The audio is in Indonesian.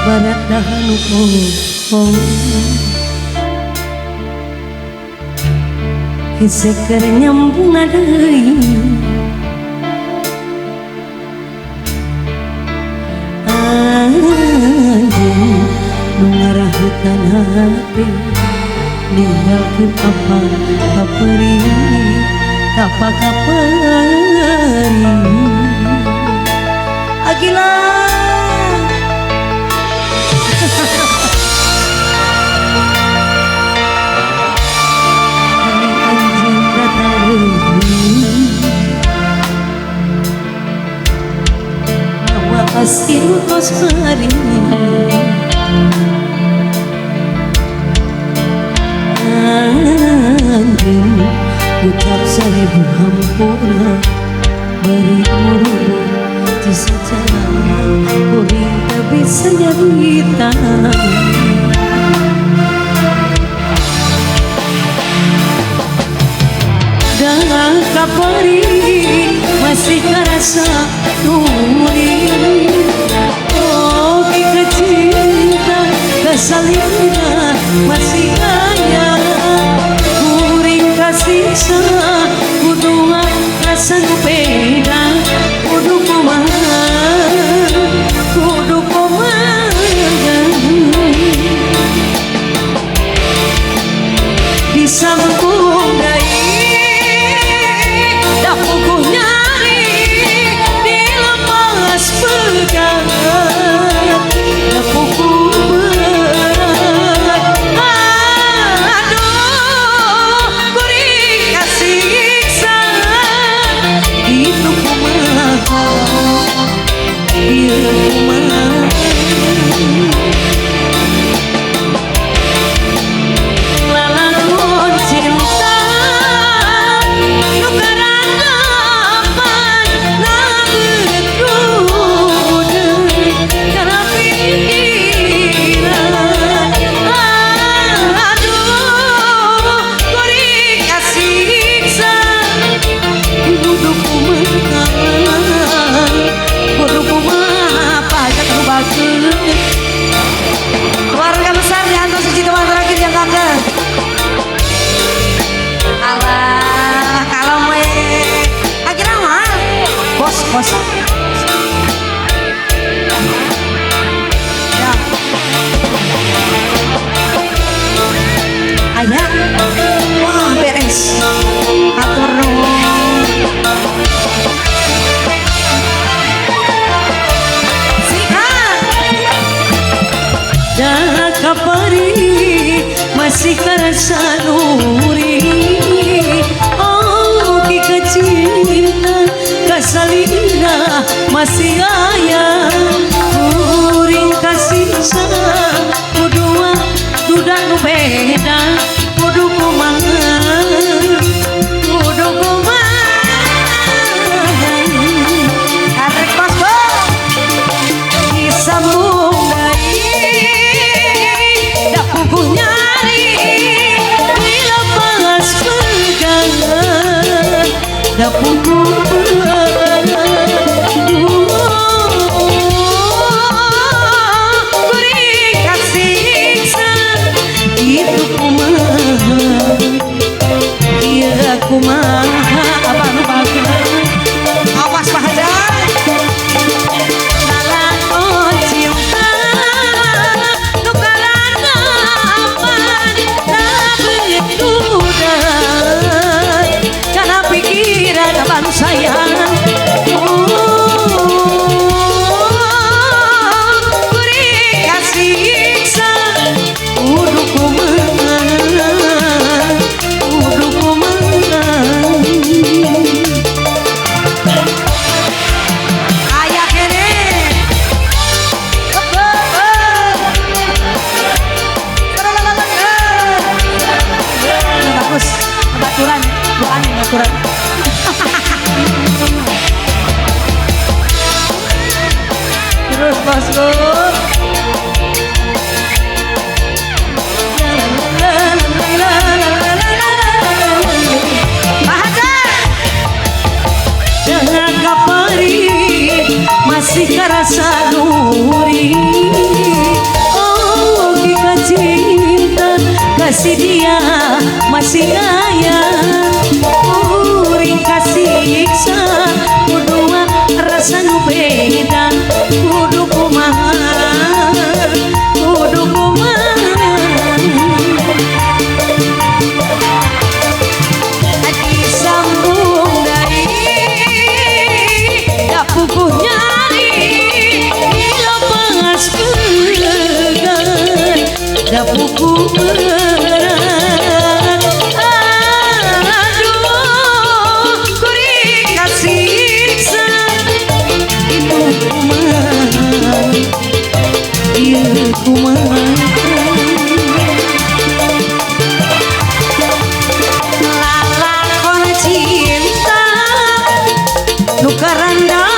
barat dahanu pong Hiseker nyambung adai Anjing nu ngarahutan hati ninggalkeun apa kaperi apa kaperi Agila Asin kos hari Anjing ucap seribu hampura beri urut di secara kuring tak bisa nyarita dengan kapari masih kerasa nuri oh kita cinta kesalina masih kaya kuring kasih sa kuduan rasa beda kudu kumaha disambung dari dah pukul nyari dilepas pegang dah pukul berat aduh kuring kasih siksa itu kumaha dia kumaha keluarga besar di Anto Suci teman terakhir yang kangen alah kalau akhirnya mah bos ya ayah wah beres atur nuhun kapari masih kerasa nuri oh kita cinta kasalina masih ayah kuring kasih sa kudua duda nu beda kudu kumaha arek pas disambung pukul kuring kasih siksa itu kumaha iya kumaha apa nu bagus awas bahaya dalam cinta tukaran kapan tapi udah karena pikiran abang sayang kuring kasih siksa kudu kumaha ayah kene bagus baturan bukan baturan terus bosku dengan kapari masih kerasa nuri buku meren. Aduh kuring kasiksa itu kumaha ieu kumaha lalakon cinta nu karanda